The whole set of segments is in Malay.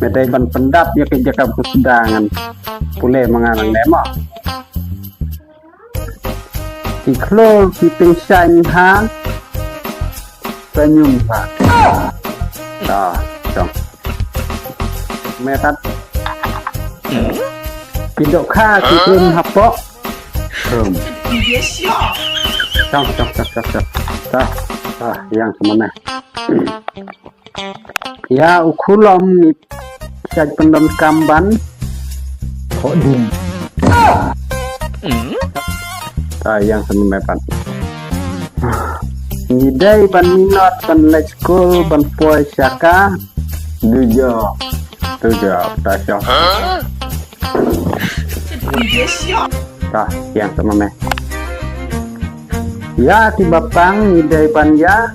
Medai ban pendap ya kerja kesudangan pulih mengarang demo iklo kiping shine ha senyum ha dah dong metat pindok kha kiping hapok dong dah yang semana ya ukulom ni saya pendam kamban kok dum yang semana pan Nidai ban minot ban let's school ban poi syaka tujuh tasyo yang semana ya tiba pang nidai ban ya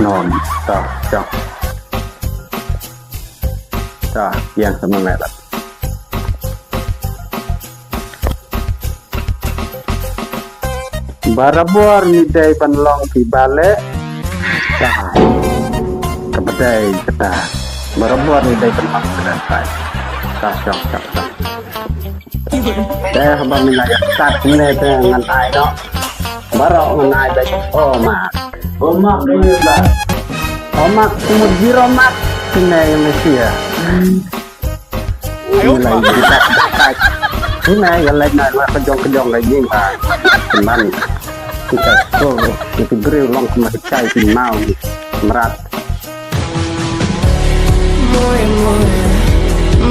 non yang semana barabor nidai panlong di balik kebedai kita barabor nidai panlong kedantai syok saya habang nilai kat nilai dengan ai đó barok ngai baik omak ini lah omak kumud giromak nilai Malaysia nilai kita kai ini yang lain lah kejong lagi pak teman kita itu grill long kemari cai mau merat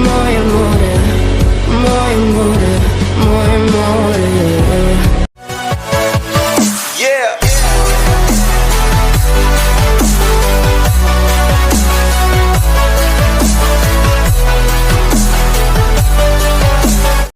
more, more, more, more, more, more.